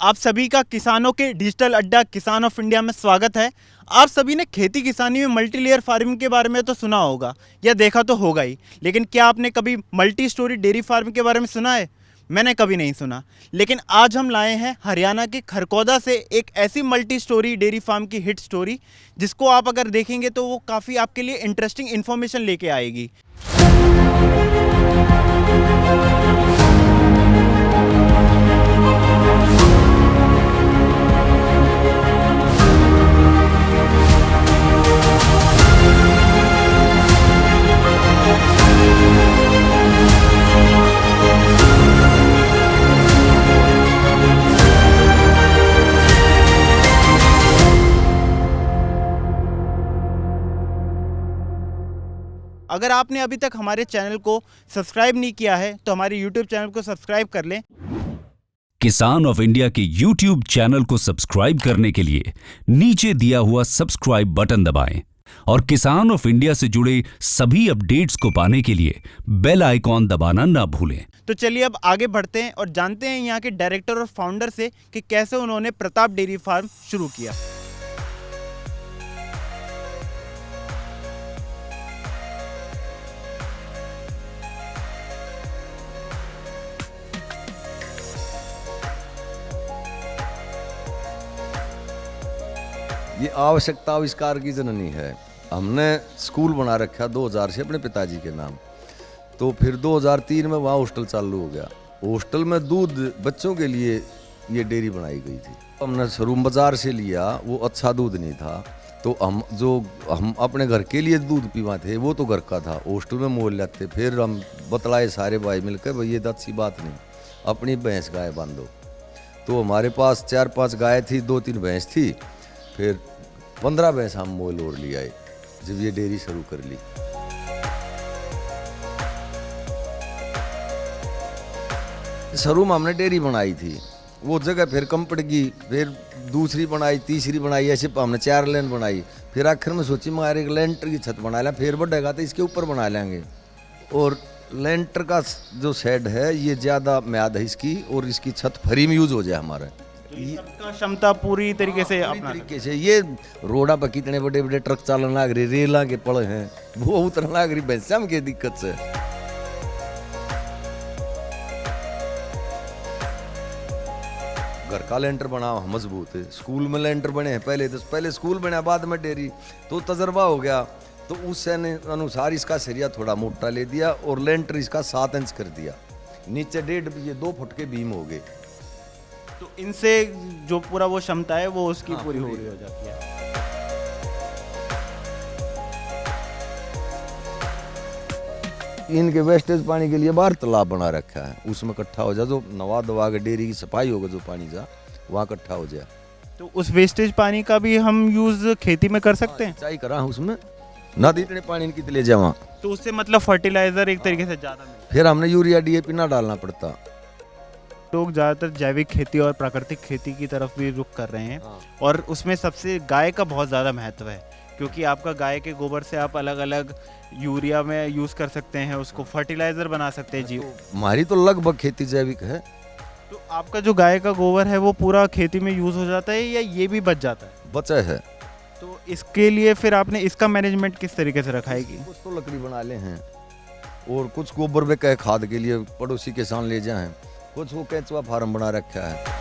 आप सभी का किसानों के डिजिटल अड्डा किसान ऑफ इंडिया में स्वागत है। आप सभी ने खेती किसानी में मल्टी लेयर फार्मिंग के बारे में तो सुना होगा या देखा तो होगा ही, लेकिन क्या आपने कभी मल्टी स्टोरी डेयरी फार्म के बारे में सुना है? मैंने कभी नहीं सुना। लेकिन आज हम लाए हैं हरियाणा के खरकौदा से एक ऐसी मल्टी स्टोरी डेयरी फार्म की हिट स्टोरी, जिसको आप अगर देखेंगे तो वो काफ़ी आपके लिए इंटरेस्टिंग इन्फॉर्मेशन लेके आएगी। अगर आपने अभी तक हमारे चैनल को सब्सक्राइब नहीं किया है तो हमारे YouTube चैनल को सब्सक्राइब कर लें। किसान ऑफ इंडिया के YouTube चैनल को सब्सक्राइब करने के लिए नीचे दिया हुआ सब्सक्राइब बटन दबाएं और किसान ऑफ इंडिया से जुड़े सभी अपडेट्स को पाने के लिए बेल आइकॉन दबाना ना भूलें। तो चलिए अब आगे बढ़ते हैं और जानते हैं यहाँ के डायरेक्टर और फाउंडर से कि कैसे उन्होंने प्रताप डेयरी फार्म शुरू किया। ये आवश्यकता आविष्कार की जननी है। हमने स्कूल बना रखा 2000 से अपने पिताजी के नाम। तो फिर 2003 में वहाँ हॉस्टल चालू हो गया। हॉस्टल में दूध बच्चों के लिए ये डेयरी बनाई गई थी। हमने शोरूम बाजार से लिया, वो अच्छा दूध नहीं था। तो हम अपने घर के लिए दूध पीवा थे, वो तो घर का था, हॉस्टल में मोल लेते। फिर हम बतलाए सारे भाई मिलकर, भाई ये तो अच्छी बात नहीं, अपनी भैंस गाय बांधो। तो हमारे पास 4-5 गाय थी, 2-3 भैंस थी। फिर 15 भैंस हम मोल और ले आए जब ये डेयरी शुरू कर ली। शुरू में हमने डेयरी बनाई थी, वो जगह फिर कम पड़ गई, फिर दूसरी बनाई, तीसरी बनाई, ऐसे हमने 4 लेन बनाई। फिर आखिर में सोची मगर एक लेंटर की छत बना लें, फिर बढ़ेगा तो इसके ऊपर बना लेंगे। और लेंटर का जो शेड है ये ज़्यादा म्याद है इसकी, और इसकी छत फ्री में यूज हो जाए हमारे। सबका क्षमता पूरी तरीके से अपना तरीके से ये रोडा पर कितने बड़े बड़े ट्रक चालन लाग रहे, रेला के पड़े हैं, वो उतरने लाग रही भैंसाम की दिक्कत से। घर का लेंटर बना मजबूत है, स्कूल में लेंटर बने हैं पहले स्कूल बना, बाद में डेयरी। तो तजर्बा हो गया, तो उस अनुसार इसका सरिया थोड़ा मोटा ले दिया और लेंटर इसका 7 इंच कर दिया। नीचे 1.5 ये 2 फुट के बीम हो गए। तो इनसे जो पूरा वो क्षमता है वो उसकी पूरी हो जाती है। इनके वेस्टेज पानी के लिए बाहर तालाब बना रखा है, उसमें इकट्ठा हो जाए, जो नवा दवा के डेयरी की सफाई होगा, जो पानी जा वहाँ इकट्ठा हो जाए। तो उस वेस्टेज पानी का भी हम यूज खेती में कर सकते हैं? सिंचाई करा उसमें ना, इतने पानी इनकी ले जावा, तो उससे मतलब फर्टिलाइजर एक तरीके से ज्यादा मिलता है। फिर हमने यूरिया DAP ना डालना पड़ता। लोग ज़्यादातर जैविक खेती और प्राकृतिक खेती की तरफ भी रुख कर रहे हैं। और उसमें सबसे गाय का बहुत ज़्यादा महत्व है, क्योंकि आपका गाय के गोबर से आप अलग अलग यूरिया में यूज़ कर सकते हैं, उसको फर्टिलाइज़र बना सकते हैं। जी, हमारी तो लगभग खेती जैविक है। तो आपका जो गाय का गोबर है वो पूरा खेती में यूज़ हो जाता है या ये भी बच जाता है? बचा है। तो इसके लिए फिर आपने इसका मैनेजमेंट किस तरीके से रखा है? कुछ तो लकड़ी बना ले हैं, और कुछ गोबर में कहे खाद के लिए पड़ोसी किसान ले जाए, कुछ वो केंचुआ फार्म बना रखा है।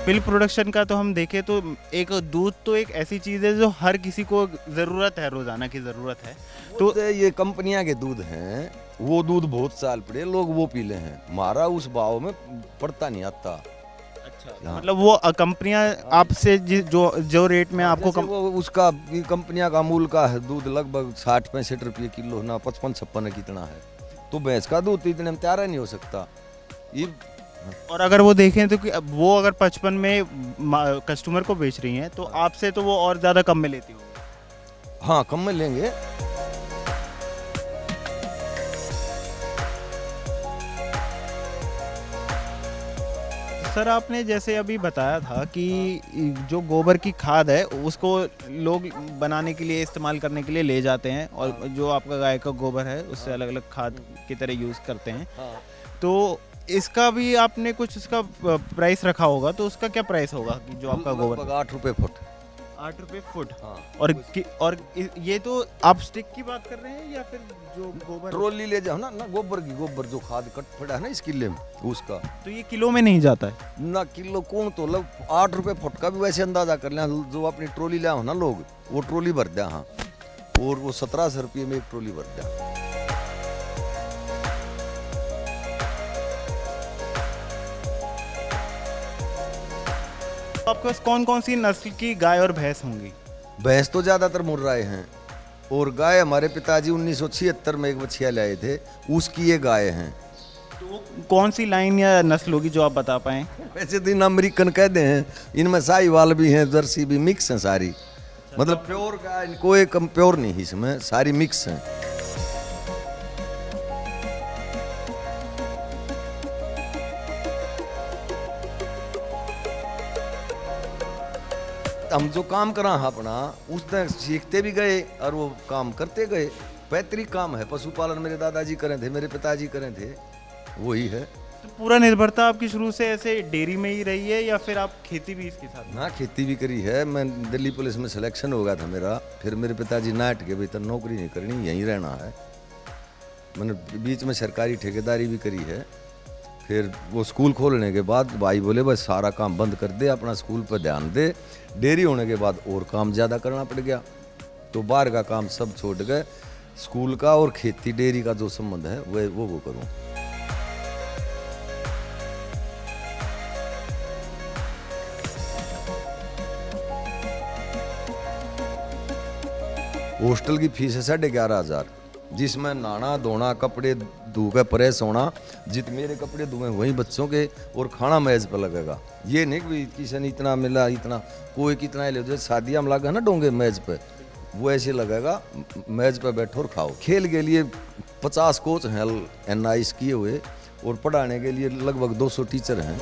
मिल्क प्रोडक्शन का तो हम देखें तो एक दूध तो एक ऐसी चीज़ है जो हर किसी को ज़रूरत है, रोज़ाना की ज़रूरत है। तो ये कंपनियां के दूध हैं, वो दूध बहुत साल पड़े, लोग वो पी ले हैं, हमारा उस भाव में पड़ता नहीं आता। अच्छा, मतलब वो कंपनियां आपसे जो रेट में आपको वो उसका कंपनियां का अमूल का है दूध लगभग 60-65 रुपये किलो ना, 55-56 कितना है। तो भैंस का दूध तो इतने में तैयार नहीं हो सकता ये। और अगर वो देखें तो कि वो अगर 55 में कस्टमर को बेच रही हैं तो आपसे तो वो और ज़्यादा कम में लेती होगी। हाँ, कम में लेंगे। सर आपने जैसे अभी बताया था कि जो गोबर की खाद है उसको लोग बनाने के लिए इस्तेमाल करने के लिए ले जाते हैं और जो आपका गाय का गोबर है उससे अलग अलग खाद की तरह यूज़ करते हैं। तो इसका भी आपने कुछ इसका प्राइस रखा होगा, तो उसका क्या प्राइस होगा कि जो आपका गोबर? लगभग 8 रुपए फुट। 8 रुपए फुट। हाँ। और ये तो आप स्टिक की बात कर रहे हैं या फिर जो गोबर? ट्रॉली ले जाओ ना गोबर की, गोबर जो खाद कट पड़ा है ना इस किले में उसका। तो ये किलो में नहीं जाता है ना किलो कौन तो 8 रुपए फुट का भी वैसे अंदाजा कर लें। जो अपनी ट्रॉली ले आओ ना लोग, वो ट्रॉली भर दिया। हाँ, और वो 1700 रुपये में एक ट्रॉली भर दिया। आपके पास कौन कौन सी नस्ल की गाय और भैंस होंगी? भैंस तो ज्यादातर मुर्राए हैं, और गाय हमारे पिताजी 1976 में एक बछिया लाए थे, उसकी ये गाय हैं। तो कौन सी लाइन या नस्ल होगी जो आप बता पाएं? वैसे तो इन अमेरिकन कहते हैं, इनमें साहिवाल भी हैं, जर्सी भी, मिक्स हैं सारी। मतलब प्योर गाय कोई कम प्योर नहीं, इसमें सारी मिक्स हैं। हम जो काम करा अपना उसने सीखते भी गए और वो काम करते गए। पैतृक काम है, पशुपालन मेरे दादाजी करें थे, मेरे पिताजी करें थे, वही है। तो पूरा निर्भरता आपकी शुरू से ऐसे डेयरी में ही रही है या फिर आप खेती भी इसके साथ? हाँ, खेती भी करी है। मैं दिल्ली पुलिस में सिलेक्शन हो गया था मेरा, फिर मेरे पिताजी नाट के भीतर नौकरी नहीं करनी, यहीं रहना है। मैंने बीच में सरकारी ठेकेदारी भी करी है। फिर वो स्कूल खोलने के बाद भाई बोले बस सारा काम बंद कर दे, अपना स्कूल पर ध्यान दे। डेयरी होने के बाद और काम ज़्यादा करना पड़ गया, तो बाहर का काम सब छोड़ गए। स्कूल का और खेती डेयरी का जो संबंध है वो करूँ। हॉस्टल की फीस है 11,500, जिसमें नहाना धोना, कपड़े धो के प्रेस होना, जितने मेरे कपड़े धुए वही बच्चों के, और खाना मेज पर लगेगा। ये नहीं कि किसी ने इतना मिला, इतना कोई कितना ले, जैसे शादियाँ में लगा ना डोंगे मेज पे, वो ऐसे लगेगा। मेज पे बैठो और खाओ। खेल के लिए 50 कोच हैं NIS किए हुए, और पढ़ाने के लिए लगभग 200 टीचर हैं।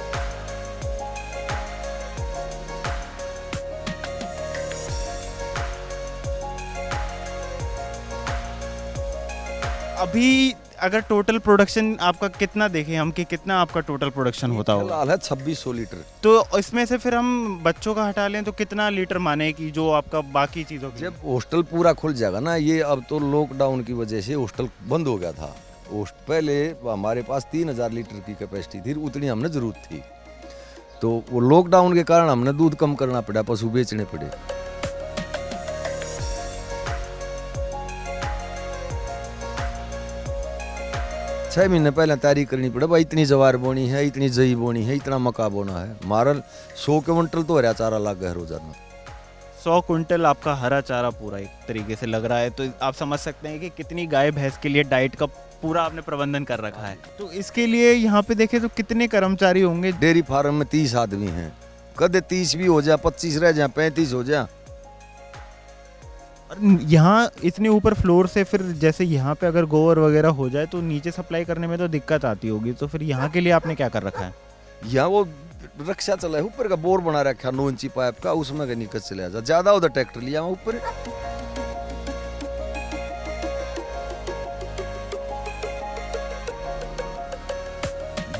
अभी अगर टोटल प्रोडक्शन आपका कितना देखें हम कि कितना आपका टोटल प्रोडक्शन होता होगा? फिलहाल है 2600 लीटर। तो इसमें से फिर हम बच्चों का हटा लें तो कितना लीटर माने कि जो आपका बाकी चीज़ों की? जब हॉस्टल पूरा खुल जाएगा ना, ये अब तो लॉकडाउन की वजह से हॉस्टल बंद हो गया था। पहले हमारे पास 3000 लीटर की कैपेसिटी थी, उतनी हमने जरूरत थी। तो वो लॉकडाउन के कारण हमने दूध कम करना पड़ा, पशु बेचने पड़े। छह महीने पहले तैयारी करनी पड़े, भाई इतनी जवार बोनी है, इतनी जई बोनी है, इतना मक्का बोना है। हमारा 100 क्विंटल तो हरा चारा लग गया रोजाना। 100 कुंटल आपका हरा चारा पूरा एक तरीके से लग रहा है, तो आप समझ सकते हैं कि कितनी गाय भैंस के लिए डाइट का पूरा आपने प्रबंधन कर रखा है। तो इसके लिए यहाँ पे देखें तो कितने कर्मचारी होंगे? डेयरी फार्म में 30 आदमी हैं। कदे 30 भी हो जाए, 25 रह जाए, 35 हो जाए। और यहाँ इतने ऊपर फ्लोर से फिर जैसे यहाँ पे अगर गोबर वगैरह हो जाए तो नीचे सप्लाई करने में तो दिक्कत आती होगी, तो फिर यहाँ के लिए आपने क्या कर रखा है? यहाँ वो रक्षा चला है, ऊपर का बोर बना रखा 9 इंची पाइप का, उसमें का निकल चले जा। ज्यादा उधर ट्रैक्टर लिया ऊपर।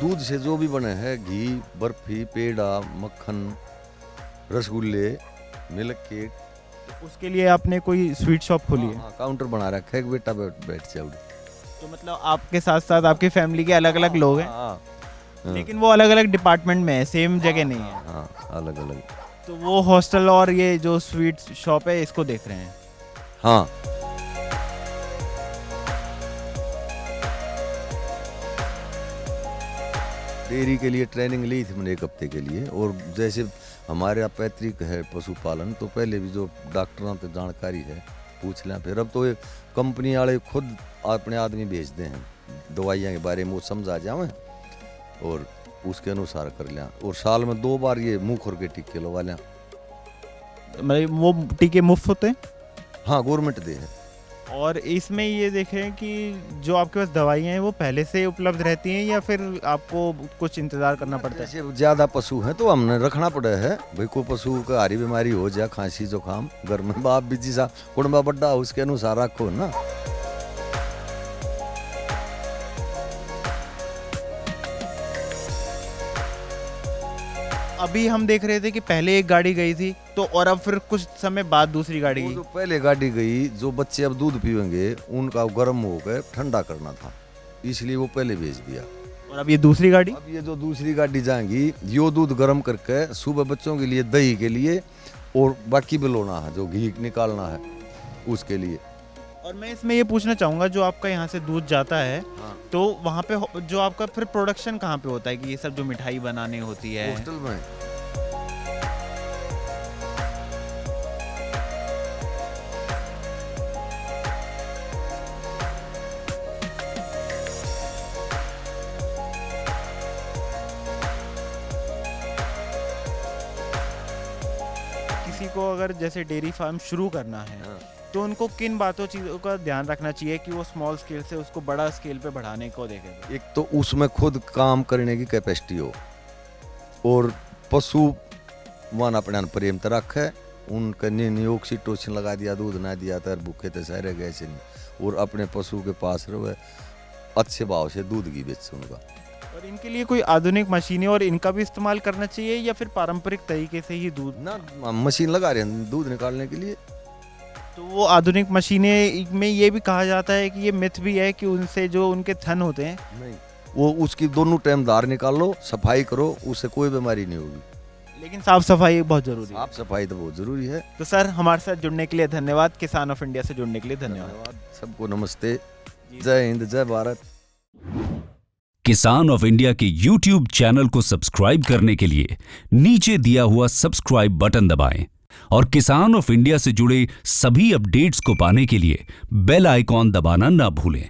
दूध से जो भी बने हैं, घी, बर्फी, पेड़ा, मक्खन, रसगुल्ले, मिल्क केक, उसके लिए आपने कोई स्वीट शॉप खोली है? हाँ, काउंटर बना रखा है, एक बेटा बैठ जाओ। तो मतलब आपके साथ साथ आपकी फैमिली के अलग अलग लोग हैं? हाँ, लेकिन वो अलग अलग डिपार्टमेंट में है, सेम जगह नहीं है? हाँ, अलग अलग। तो वो हॉस्टल और ये जो स्वीट शॉप है इसको देख रहे हैं? हाँ, डेयरी के लिए ट्रेनिंग ली थी मैंने 1 हफ्ते के लिए। और जैसे हमारे यहाँ पैतृक है पशुपालन, तो पहले भी जो डॉक्टरों से जानकारी है पूछ लें। फिर अब तो ये कंपनी वाले खुद अपने आदमी भेजते हैं, दवाइयाँ के बारे में वो समझा जाए और उसके अनुसार कर लें। और साल में 2 बार ये मुँह खोर के टीके लगवा लें। मतलब वो टीके मुफ्त होते हैं? हाँ, गवर्नमेंट दे है। और इसमें ये देखें कि जो आपके पास दवाइयाँ हैं वो पहले से उपलब्ध रहती हैं या फिर आपको कुछ इंतज़ार करना पड़ता है? जैसे ज़्यादा पशु हैं तो हमने रखना पड़ा है भाई, कोई पशु को हारी बीमारी हो जाए, खांसी जुकाम, घर में बाप भी जैसा कुड़बा बड्डा हो उसके अनुसार रखो ना। अभी हम देख रहे थे कि पहले एक गाड़ी गई थी तो और अब फिर कुछ समय बाद दूसरी गाड़ी वो गई। जो पहले गाड़ी गई, जो बच्चे अब दूध पीएंगे उनका गर्म होकर ठंडा करना था, इसलिए वो पहले भेज दिया। और अब ये दूसरी गाड़ी? अब ये जो दूसरी गाड़ी जाएंगी, यो दूध गर्म करके सुबह बच्चों के लिए, दही के लिए, और बाकी बिलोना है जो घी निकालना है उसके लिए। और मैं इसमें ये पूछना चाहूँगा, जो आपका यहाँ से दूध जाता है तो वहाँ पे जो आपका फिर प्रोडक्शन कहाँ पे होता है कि ये सब जो मिठाई बनानी होती है? हॉस्टल में। किसी को अगर जैसे डेयरी फार्म शुरू करना है तो उनको किन चीज़ों का ध्यान रखना चाहिए कि वो स्मॉल स्केल से उसको बड़ा स्केल पे बढ़ाने को देखें? एक तो उसमें खुद काम करने की कैपेसिटी हो, और पशु वन अपने प्रेम तो रखे, उनका नहीं ऑक्सीटोसिन लगा दिया, दूध ना दिया तो भूखे तो सारे गए से नहीं, और अपने पशु के पास रहे, अच्छे भाव से दूध की बेच उनका। और इनके लिए कोई आधुनिक मशीनें और इनका भी इस्तेमाल करना चाहिए या फिर पारंपरिक तरीके से ही दूध? ना मशीन लगा रहे हैं दूध निकालने के लिए। तो वो आधुनिक मशीनें में ये भी कहा जाता है कि ये मिथ भी है कि उनसे जो उनके थन होते हैं, नहीं, वो उसकी दोनों टाइम धार निकाल लो, सफाई करो, उससे कोई बीमारी नहीं होगी। लेकिन साफ सफाई बहुत जरूरी है। साफ सफाई तो बहुत जरूरी है। तो सर, हमारे साथ जुड़ने के लिए धन्यवाद। किसान ऑफ इंडिया से जुड़ने के लिए धन्यवाद। सबको नमस्ते, जय हिंद, जय भारत। किसान ऑफ इंडिया के YouTube चैनल को सब्सक्राइब करने के लिए नीचे दिया हुआ सब्सक्राइब बटन दबाएं और किसान ऑफ इंडिया से जुड़े सभी अपडेट्स को पाने के लिए बेल आइकॉन दबाना ना भूलें।